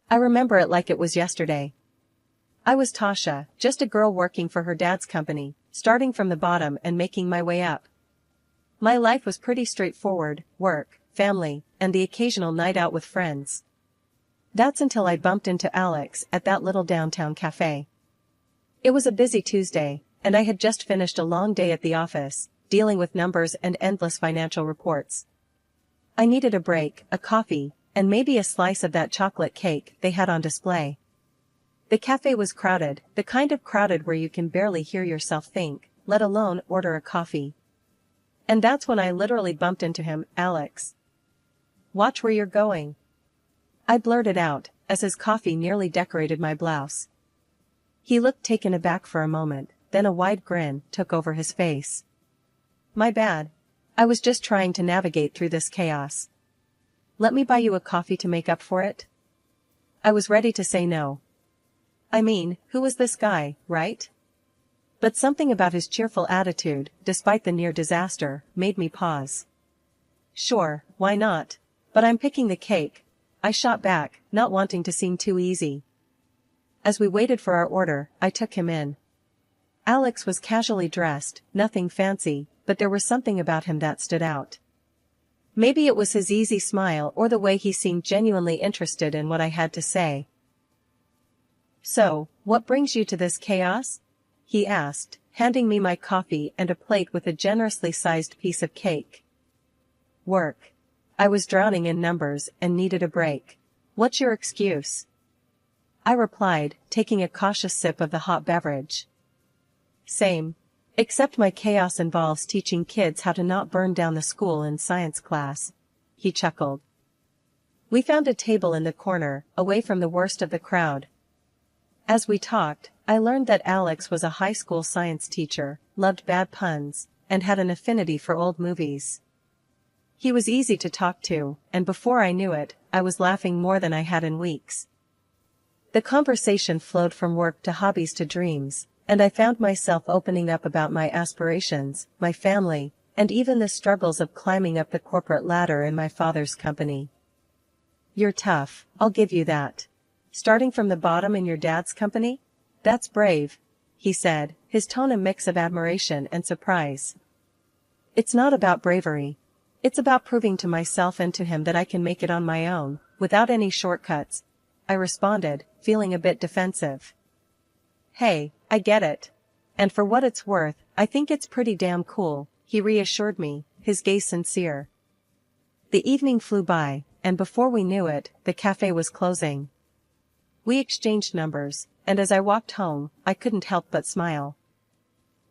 I remember it like it was yesterday. I was Tasha, just a girl working for her dad's company, starting from the bottom and making my way up. My life was pretty straightforward: work, family, and the occasional night out with friends. That's until I bumped into Alex at that little downtown cafe. It was a busy Tuesday, and I had just finished a long day at the office, dealing with numbers and endless financial reports. I needed a break, a coffee, and maybe a slice of that chocolate cake they had on display. The cafe was crowded, the kind of crowded where you can barely hear yourself think, let alone order a coffee. And that's when I literally bumped into him. "Alex. Watch where you're going," I blurted out, as his coffee nearly decorated my blouse. He looked taken aback for a moment, then a wide grin took over his face. "My bad. I was just trying to navigate through this chaos. Let me buy you a coffee to make up for it?" I was ready to say no. I mean, who was this guy, right? But something about his cheerful attitude, despite the near disaster, made me pause. "Sure, why not? But I'm picking the cake," I shot back, not wanting to seem too easy. As we waited for our order, I took him in. Alex was casually dressed, nothing fancy, but there was something about him that stood out. Maybe it was his easy smile or the way he seemed genuinely interested in what I had to say. "So, what brings you to this chaos?" he asked, handing me my coffee and a plate with a generously sized piece of cake. "Work. I was drowning in numbers and needed a break. What's your excuse?" I replied, taking a cautious sip of the hot beverage. "Same. Except my chaos involves teaching kids how to not burn down the school in science class," he chuckled. We found a table in the corner, away from the worst of the crowd. As we talked, I learned that Alex was a high school science teacher, loved bad puns, and had an affinity for old movies. He was easy to talk to, and before I knew it, I was laughing more than I had in weeks. The conversation flowed from work to hobbies to dreams, and I found myself opening up about my aspirations, my family, and even the struggles of climbing up the corporate ladder in my father's company. "You're tough, I'll give you that. Starting from the bottom in your dad's company? That's brave," he said, his tone a mix of admiration and surprise. "It's not about bravery. It's about proving to myself and to him that I can make it on my own, without any shortcuts," I responded, feeling a bit defensive. "Hey, I get it. And for what it's worth, I think it's pretty damn cool," he reassured me, his gaze sincere. The evening flew by, and before we knew it, the cafe was closing. We exchanged numbers, and as I walked home, I couldn't help but smile.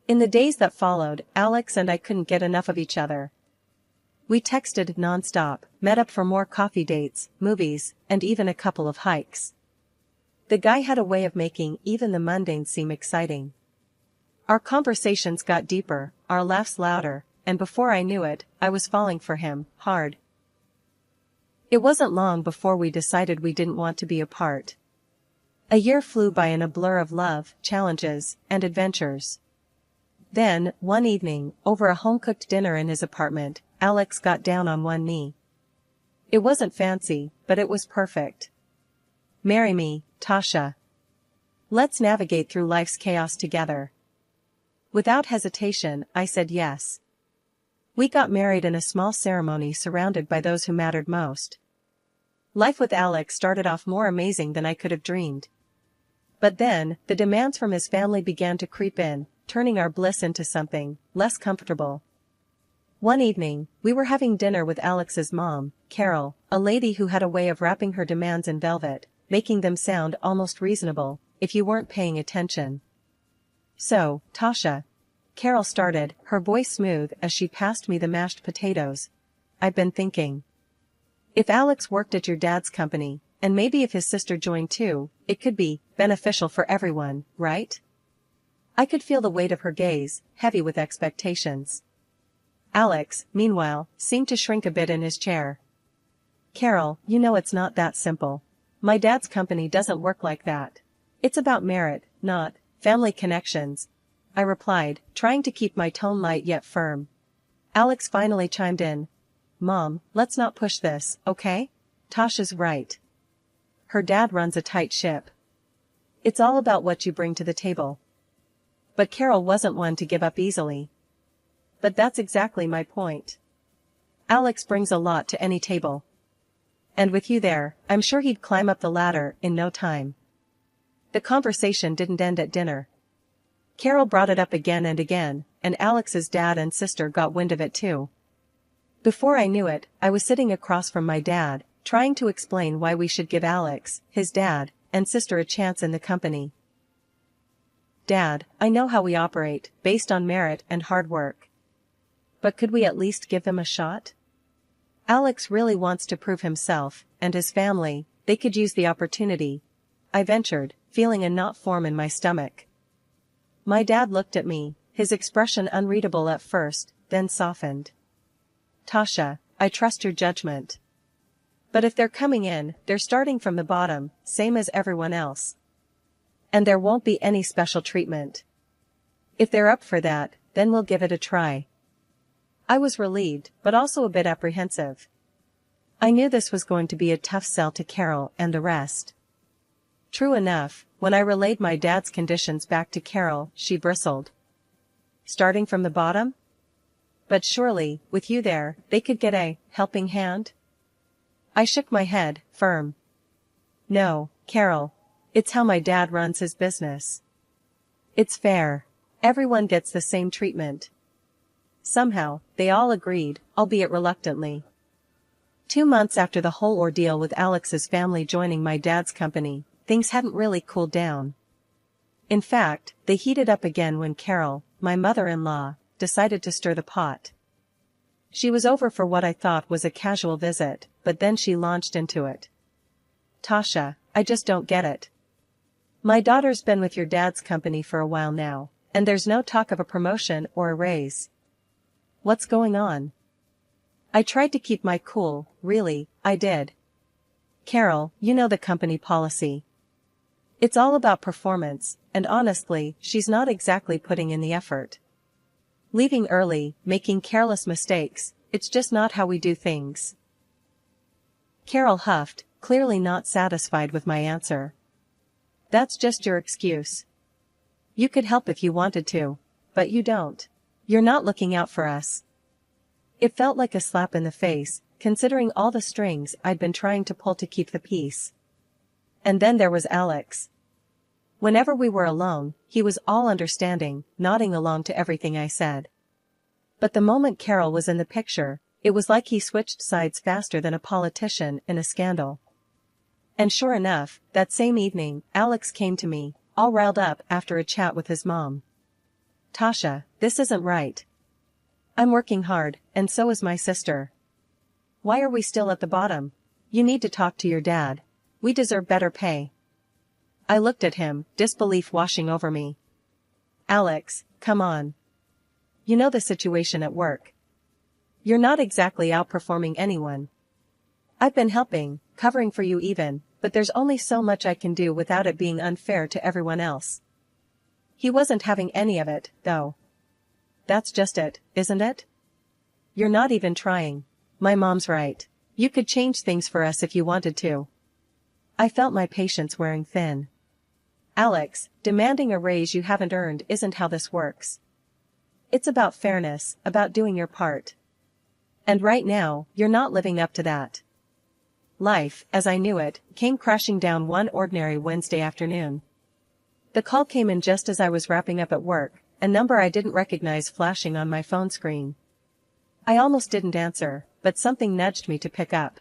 In the days that followed, Alex and I couldn't get enough of each other. We texted nonstop, met up for more coffee dates, movies, and even a couple of hikes. The guy had a way of making even the mundane seem exciting. Our conversations got deeper, our laughs louder, and before I knew it, I was falling for him, hard. It wasn't long before we decided we didn't want to be apart. A year flew by in a blur of love, challenges, and adventures. Then, one evening, over a home-cooked dinner in his apartment, Alex got down on one knee. It wasn't fancy, but it was perfect. "Marry me, Tasha. Let's navigate through life's chaos together." Without hesitation, I said yes. We got married in a small ceremony surrounded by those who mattered most. Life with Alex started off more amazing than I could have dreamed. But then, the demands from his family began to creep in, turning our bliss into something less comfortable. One evening, we were having dinner with Alex's mom, Carol, a lady who had a way of wrapping her demands in velvet, making them sound almost reasonable, if you weren't paying attention. "So, Tasha," Carol started, her voice smooth as she passed me the mashed potatoes, "I've been thinking. If Alex worked at your dad's company, and maybe if his sister joined too, it could be beneficial for everyone, right?" I could feel the weight of her gaze, heavy with expectations. Alex, meanwhile, seemed to shrink a bit in his chair. "Carol, you know it's not that simple. My dad's company doesn't work like that. It's about merit, not family connections," I replied, trying to keep my tone light yet firm. Alex finally chimed in. "Mom, let's not push this, okay? Tasha's right. her dad runs a tight ship. It's all about what you bring to the table. But Carol wasn't one to give up easily. But that's exactly my point. Alex brings a lot to any table. And with you there, I'm sure he'd climb up the ladder in no time. The conversation didn't end at dinner. Carol brought it up again and again, and Alex's dad and sister got wind of it too. Before I knew it, I was sitting across from my dad, trying to explain why we should give Alex, his dad, and sister a chance in the company. Dad, I know how we operate, based on merit and hard work. But could we at least give them a shot? Alex really wants to prove himself, and his family, they could use the opportunity. I ventured, feeling a knot form in my stomach. My dad looked at me, his expression unreadable at first, then softened. Tasha, I trust your judgment. But if they're coming in, they're starting from the bottom, same as everyone else. And there won't be any special treatment. If they're up for that, then we'll give it a try. I was relieved, but also a bit apprehensive. I knew this was going to be a tough sell to Carol and the rest. True enough, when I relayed my dad's conditions back to Carol, she bristled. Starting from the bottom? But surely, with you there, they could get a helping hand? I shook my head, firm. No, Carol. It's how my dad runs his business. It's fair. Everyone gets the same treatment. Somehow, they all agreed, albeit reluctantly. 2 months after the whole ordeal with Alex's family joining my dad's company, things hadn't really cooled down. In fact, they heated up again when Carol, my mother-in-law, decided to stir the pot. She was over for what I thought was a casual visit, but then she launched into it. Tasha, I just don't get it. My daughter's been with your dad's company for a while now, and there's no talk of a promotion or a raise. What's going on? I tried to keep my cool, really, I did. Carol, you know the company policy. It's all about performance, and honestly, she's not exactly putting in the effort. Leaving early, making careless mistakes, it's just not how we do things. Carol huffed, clearly not satisfied with my answer. That's just your excuse. You could help if you wanted to, but you don't. You're not looking out for us. It felt like a slap in the face, considering all the strings I'd been trying to pull to keep the peace. And then there was Alex. Whenever we were alone, he was all understanding, nodding along to everything I said. But the moment Carol was in the picture, it was like he switched sides faster than a politician in a scandal. And sure enough, that same evening, Alex came to me, all riled up after a chat with his mom. Tasha, this isn't right. I'm working hard, and so is my sister. Why are we still at the bottom? You need to talk to your dad. We deserve better pay. I looked at him, disbelief washing over me. Alex, come on. You know the situation at work. You're not exactly outperforming anyone. I've been helping, covering for you even, but there's only so much I can do without it being unfair to everyone else. He wasn't having any of it, though. That's just it, isn't it? You're not even trying. My mom's right. You could change things for us if you wanted to. I felt my patience wearing thin. Alex, demanding a raise you haven't earned isn't how this works. It's about fairness, about doing your part. And right now, you're not living up to that. Life, as I knew it, came crashing down one ordinary Wednesday afternoon. The call came in just as I was wrapping up at work, a number I didn't recognize flashing on my phone screen. I almost didn't answer, but something nudged me to pick up.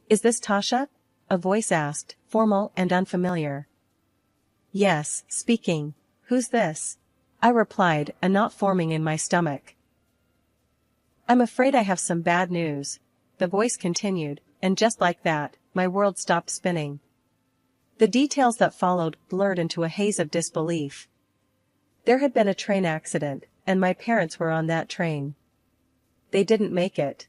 Is this Tasha? A voice asked, formal and unfamiliar. Yes, speaking. Who's this? I replied, a knot forming in my stomach. I'm afraid I have some bad news, the voice continued, and just like that, my world stopped spinning. The details that followed blurred into a haze of disbelief. There had been a train accident, and my parents were on that train. They didn't make it.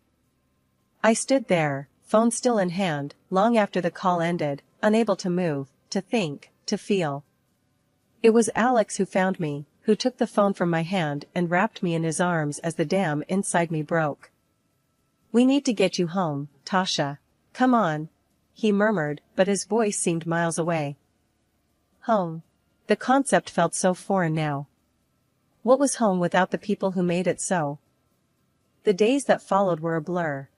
I stood there, phone still in hand, long after the call ended, unable to move, to think, to feel. It was Alex who found me, who took the phone from my hand and wrapped me in his arms as the dam inside me broke. We need to get you home, Tasha. Come on. he murmured, but his voice seemed miles away. Home. The concept felt so foreign now. What was home without the people who made it so? The days that followed were a blur.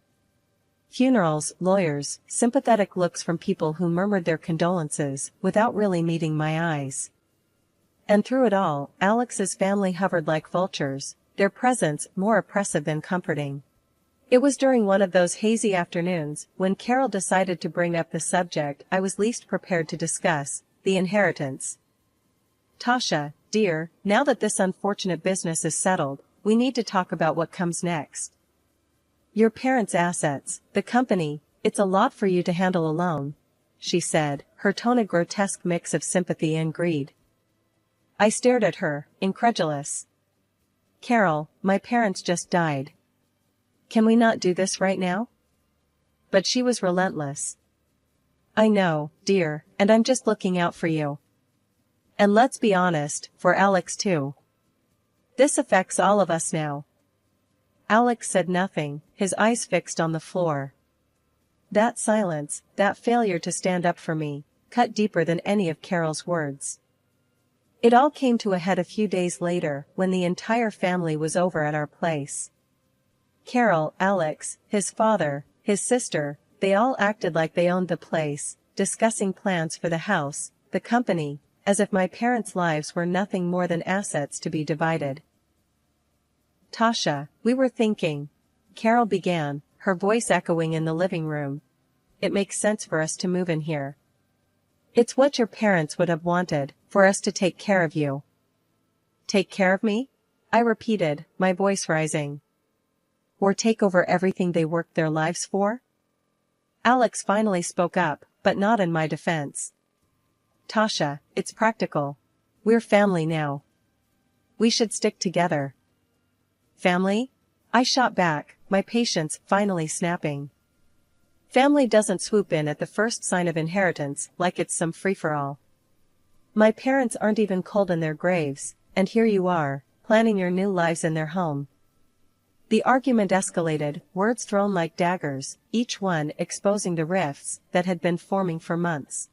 Funerals, lawyers, sympathetic looks from people who murmured their condolences, without really meeting my eyes. And through it all, Alex's family hovered like vultures, their presence more oppressive than comforting. It was during one of those hazy afternoons, when Carol decided to bring up the subject I was least prepared to discuss, the inheritance. Tasha, dear, now that this unfortunate business is settled, we need to talk about what comes next. Your parents' assets, the company, it's a lot for you to handle alone, she said, her tone a grotesque mix of sympathy and greed. I stared at her, incredulous. Carol, my parents just died. Can we not do this right now? But she was relentless. I know, dear, and I'm just looking out for you. And let's be honest, for Alex too. This affects all of us now. Alex said nothing, his eyes fixed on the floor. That silence, that failure to stand up for me, cut deeper than any of Carol's words. It all came to a head a few days later, when the entire family was over at our place. Carol, Alex, his father, his sister, they all acted like they owned the place, discussing plans for the house, the company, as if my parents' lives were nothing more than assets to be divided. Tasha, we were thinking, Carol began, her voice echoing in the living room. It makes sense for us to move in here. It's what your parents would have wanted, for us to take care of you. Take care of me? I repeated, my voice rising. Or take over everything they worked their lives for? Alex finally spoke up, but not in my defense. Tasha, it's practical. We're family now. We should stick together. Family? I shot back, my patience finally snapping. Family doesn't swoop in at the first sign of inheritance like it's some free-for-all. My parents aren't even cold in their graves, and here you are, planning your new lives in their home. The argument escalated, words thrown like daggers, each one exposing the rifts that had been forming for months.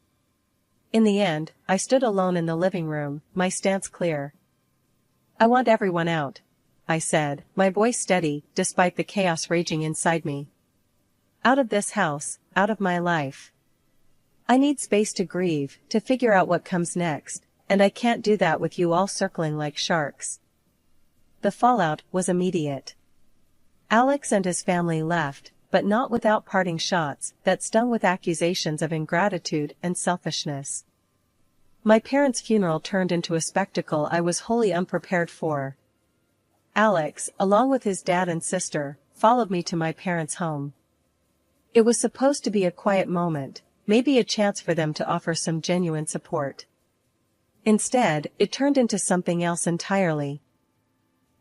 In the end, I stood alone in the living room, my stance clear. I want everyone out, I said, my voice steady, despite the chaos raging inside me. Out of this house, out of my life. I need space to grieve, to figure out what comes next, and I can't do that with you all circling like sharks. The fallout was immediate. Alex and his family left, but not without parting shots that stung with accusations of ingratitude and selfishness. My parents' funeral turned into a spectacle I was wholly unprepared for. Alex, along with his dad and sister, followed me to my parents' home. It was supposed to be a quiet moment, maybe a chance for them to offer some genuine support. Instead, it turned into something else entirely.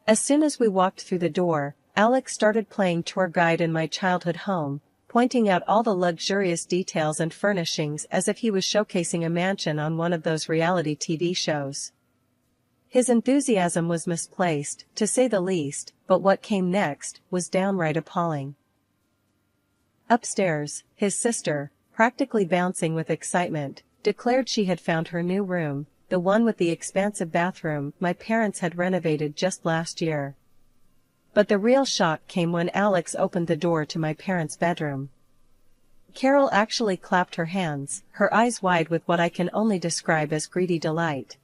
As soon as we walked through the door, Alex started playing tour guide in my childhood home, pointing out all the luxurious details and furnishings as if he was showcasing a mansion on one of those reality TV shows. His enthusiasm was misplaced, to say the least, but what came next was downright appalling. Upstairs, his sister, practically bouncing with excitement, declared she had found her new room, the one with the expansive bathroom my parents had renovated just last year. But the real shock came when Alex opened the door to my parents' bedroom. Carol actually clapped her hands, her eyes wide with what I can only describe as greedy delight.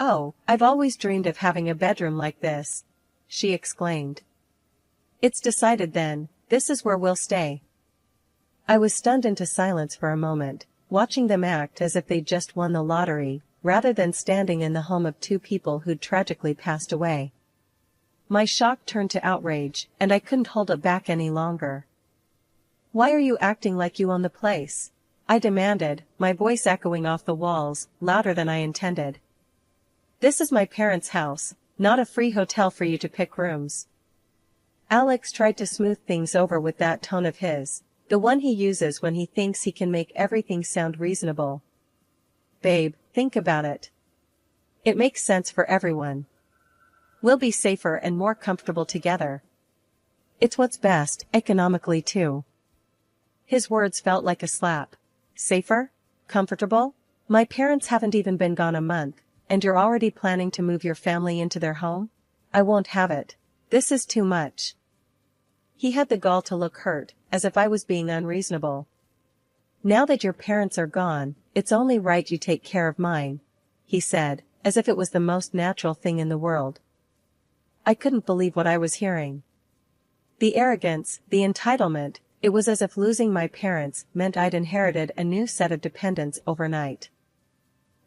"Oh, I've always dreamed of having a bedroom like this," she exclaimed. "It's decided then, this is where we'll stay." I was stunned into silence for a moment, watching them act as if they'd just won the lottery, rather than standing in the home of two people who'd tragically passed away. My shock turned to outrage, and I couldn't hold it back any longer. "Why are you acting like you own the place?" I demanded, my voice echoing off the walls, louder than I intended. "This is my parents' house, not a free hotel for you to pick rooms." Alex tried to smooth things over with that tone of his, the one he uses when he thinks he can make everything sound reasonable. "Babe, think about it. It makes sense for everyone. We'll be safer and more comfortable together. It's what's best, economically too. His words felt like a slap. Safer? Comfortable? My parents haven't even been gone a month, and you're already planning to move your family into their home? I won't have it. This is too much. He had the gall to look hurt, as if I was being unreasonable. Now that your parents are gone, it's only right you take care of mine, he said, as if it was the most natural thing in the world. I couldn't believe what I was hearing. The arrogance, the entitlement, it was as if losing my parents meant I'd inherited a new set of dependents overnight.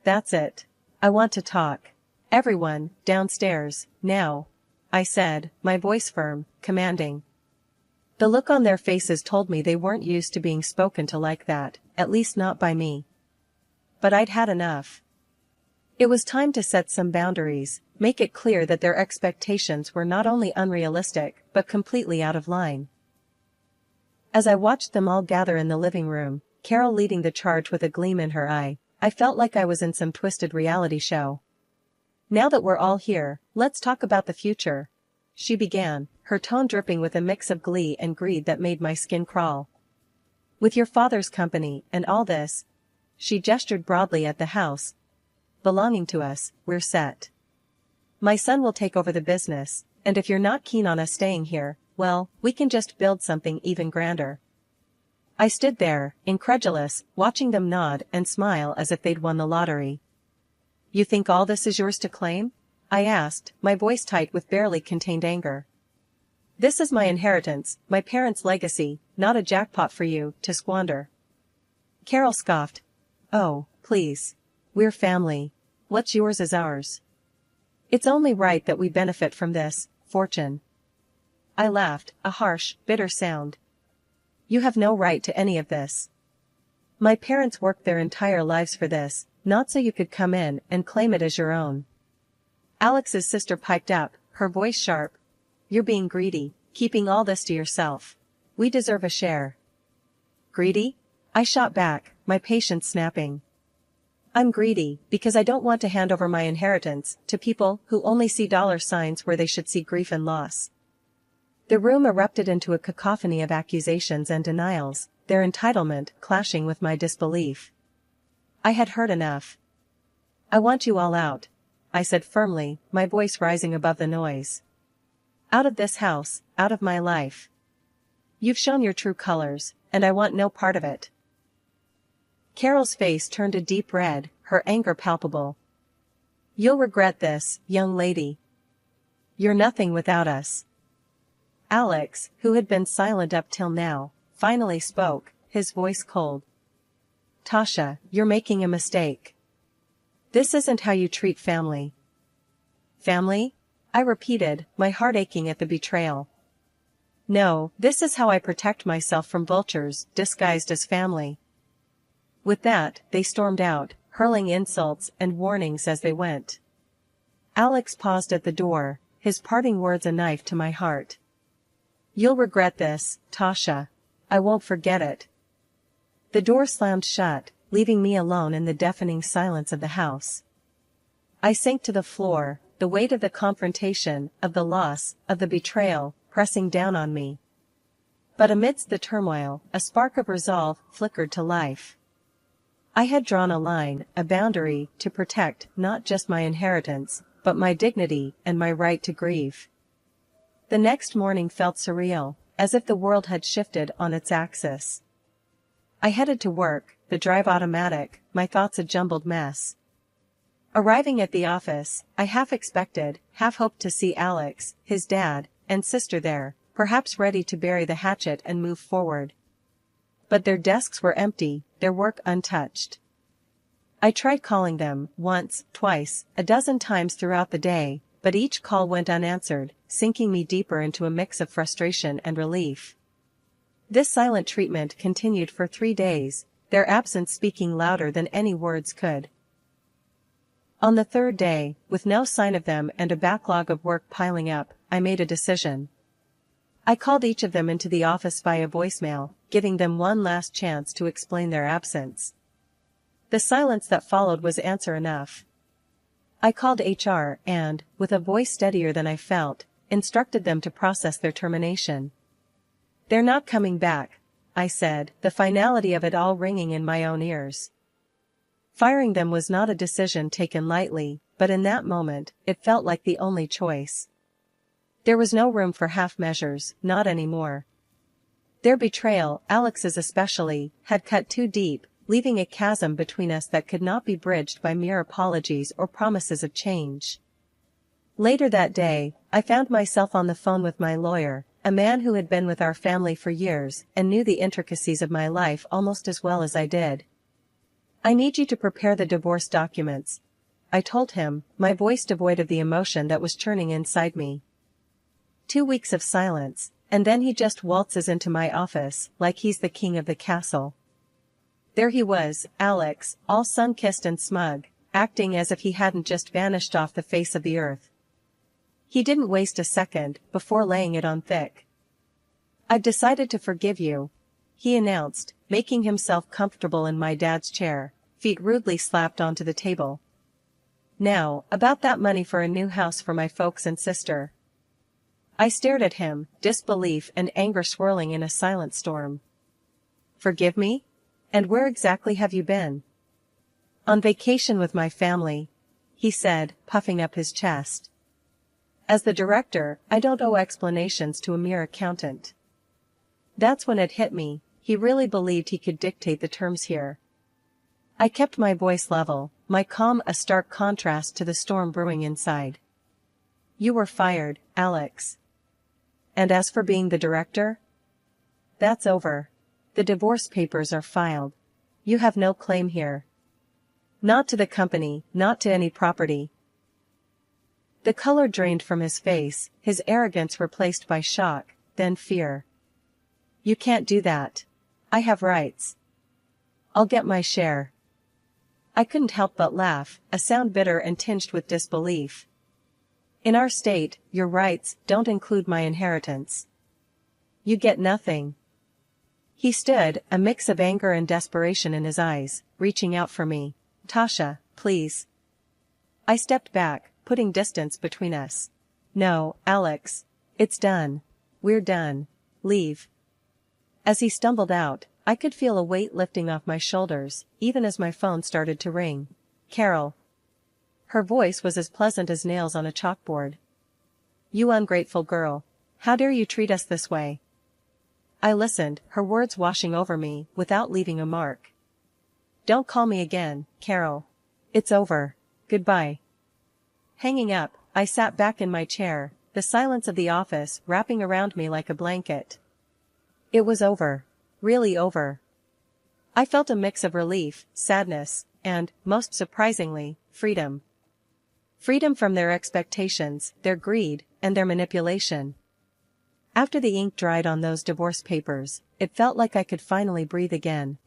That's it. I want to talk. Everyone, downstairs, now, I said, my voice firm, commanding. The look on their faces told me they weren't used to being spoken to like that, at least not by me. But I'd had enough. It was time to set some boundaries, make it clear that their expectations were not only unrealistic, but completely out of line. As I watched them all gather in the living room, Carol leading the charge with a gleam in her eye, I felt like I was in some twisted reality show. Now that we're all here, let's talk about the future, she began, her tone dripping with a mix of glee and greed that made my skin crawl. With your father's company and all this, she gestured broadly at the house belonging to us, we're set. My son will take over the business, and if you're not keen on us staying here, well, we can just build something even grander. I stood there, incredulous, watching them nod and smile as if they'd won the lottery. You think all this is yours to claim? I asked, my voice tight with barely contained anger. This is my inheritance, my parents' legacy, not a jackpot for you to squander. Carol scoffed. Oh, please. We're family. What's yours is ours. It's only right that we benefit from this fortune. I laughed, a harsh, bitter sound. You have no right to any of this. My parents worked their entire lives for this, not so you could come in and claim it as your own. Alex's sister piped up, her voice sharp. You're being greedy, keeping all this to yourself. We deserve a share. Greedy? I shot back, my patience snapping. I'm greedy because I don't want to hand over my inheritance to people who only see dollar signs where they should see grief and loss. The room erupted into a cacophony of accusations and denials, their entitlement clashing with my disbelief. I had heard enough. I want you all out, I said firmly, my voice rising above the noise. Out of this house, out of my life. You've shown your true colors, and I want no part of it. Carol's face turned a deep red, her anger palpable. You'll regret this, young lady. You're nothing without us. Alex, who had been silent up till now, finally spoke, his voice cold. Tasha, you're making a mistake. This isn't how you treat family. Family? I repeated, my heart aching at the betrayal. No, this is how I protect myself from vultures, disguised as family. With that, they stormed out, hurling insults and warnings as they went. Alex paused at the door, his parting words a knife to my heart. You'll regret this, Tasha. I won't forget it. The door slammed shut, leaving me alone in the deafening silence of the house. I sank to the floor, the weight of the confrontation, of the loss, of the betrayal, pressing down on me. But amidst the turmoil, a spark of resolve flickered to life. I had drawn a line, a boundary, to protect not just my inheritance, but my dignity and my right to grieve. The next morning felt surreal, as if the world had shifted on its axis. I headed to work, the drive automatic, my thoughts a jumbled mess. Arriving at the office, I half expected, half hoped to see Alex, his dad, and sister there, perhaps ready to bury the hatchet and move forward. But their desks were empty, their work untouched. I tried calling them, once, twice, a dozen times throughout the day, but each call went unanswered, sinking me deeper into a mix of frustration and relief. This silent treatment continued for 3 days, their absence speaking louder than any words could. On the 3rd day, with no sign of them and a backlog of work piling up, I made a decision. I called each of them into the office via voicemail, giving them one last chance to explain their absence. The silence that followed was answer enough. I called HR and, with a voice steadier than I felt, instructed them to process their termination. They're not coming back, I said, the finality of it all ringing in my own ears. Firing them was not a decision taken lightly, but in that moment, it felt like the only choice. There was no room for half measures, not anymore. Their betrayal, Alex's especially, had cut too deep, leaving a chasm between us that could not be bridged by mere apologies or promises of change. Later that day, I found myself on the phone with my lawyer, a man who had been with our family for years and knew the intricacies of my life almost as well as I did. "I need you to prepare the divorce documents," I told him, my voice devoid of the emotion that was churning inside me. 2 weeks of silence, and then he just waltzes into my office, like he's the king of the castle. There he was, Alex, all sun-kissed and smug, acting as if he hadn't just vanished off the face of the earth. He didn't waste a second before laying it on thick. "I've decided to forgive you," he announced, making himself comfortable in my dad's chair, feet rudely slapped onto the table. "Now, about that money for a new house for my folks and sister." I stared at him, disbelief and anger swirling in a silent storm. "Forgive me? And where exactly have you been?" "On vacation with my family," he said, puffing up his chest. As the director, I don't owe explanations to a mere accountant. That's when it hit me, he really believed he could dictate the terms here. I kept my voice level, my calm a stark contrast to the storm brewing inside. "You were fired, Alex. And as for being the director? That's over. The divorce papers are filed. You have no claim here. Not to the company, not to any property." The color drained from his face, his arrogance replaced by shock, then fear. "You can't do that. I have rights. I'll get my share." I couldn't help but laugh, a sound bitter and tinged with disbelief. "In our state, your rights don't include my inheritance. You get nothing." He stood, a mix of anger and desperation in his eyes, reaching out for me. "Tasha, please." I stepped back, putting distance between us. "No, Alex. It's done. We're done. Leave." As he stumbled out, I could feel a weight lifting off my shoulders, even as my phone started to ring. "Carol." Her voice was as pleasant as nails on a chalkboard. "You ungrateful girl. How dare you treat us this way?" I listened, her words washing over me, without leaving a mark. "Don't call me again, Carol. It's over. Goodbye." Hanging up, I sat back in my chair, the silence of the office wrapping around me like a blanket. It was over. Really over. I felt a mix of relief, sadness, and, most surprisingly, freedom. Freedom from their expectations, their greed, and their manipulation. After the ink dried on those divorce papers, it felt like I could finally breathe again.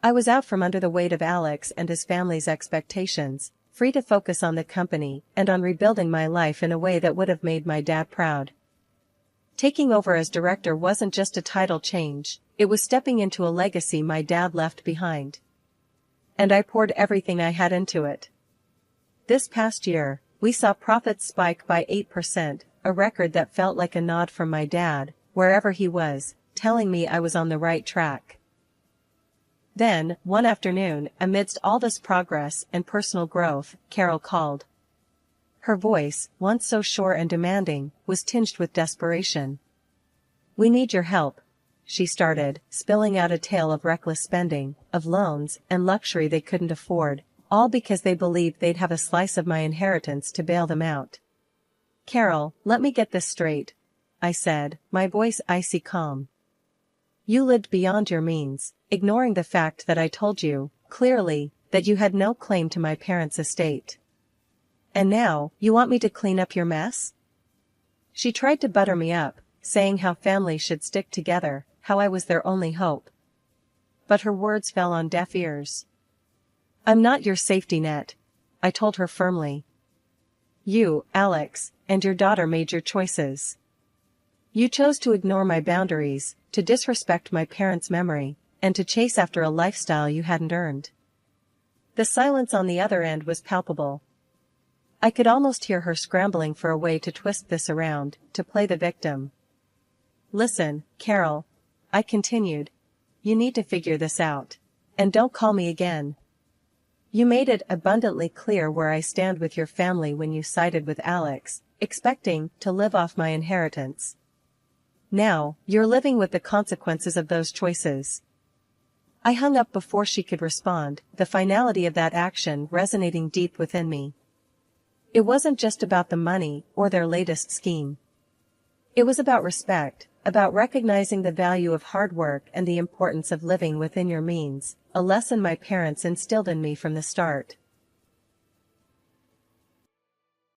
I was out from under the weight of Alex and his family's expectations, free to focus on the company and on rebuilding my life in a way that would have made my dad proud. Taking over as director wasn't just a title change, it was stepping into a legacy my dad left behind. And I poured everything I had into it. This past year, we saw profits spike by 8%, a record that felt like a nod from my dad, wherever he was, telling me I was on the right track. Then, one afternoon, amidst all this progress and personal growth, Carol called. Her voice, once so sure and demanding, was tinged with desperation. "We need your help," she started, spilling out a tale of reckless spending, of loans and luxury they couldn't afford, all because they believed they'd have a slice of my inheritance to bail them out. "Carol, let me get this straight," I said, my voice icy calm. "You lived beyond your means, ignoring the fact that I told you, clearly, that you had no claim to my parents' estate. And now, you want me to clean up your mess?" She tried to butter me up, saying how families should stick together, how I was their only hope. But her words fell on deaf ears. "I'm not your safety net," I told her firmly. "You, Alex, and your daughter made your choices. You chose to ignore my boundaries, to disrespect my parents' memory, and to chase after a lifestyle you hadn't earned." The silence on the other end was palpable. I could almost hear her scrambling for a way to twist this around, to play the victim. "Listen, Carol. I continued. You need to figure this out. And don't call me again. You made it abundantly clear where I stand with your family when you sided with Alex, expecting to live off my inheritance. Now, you're living with the consequences of those choices. I hung up before she could respond, the finality of that action resonating deep within me. It wasn't just about the money or their latest scheme. It was about respect, about recognizing the value of hard work and the importance of living within your means, a lesson my parents instilled in me from the start.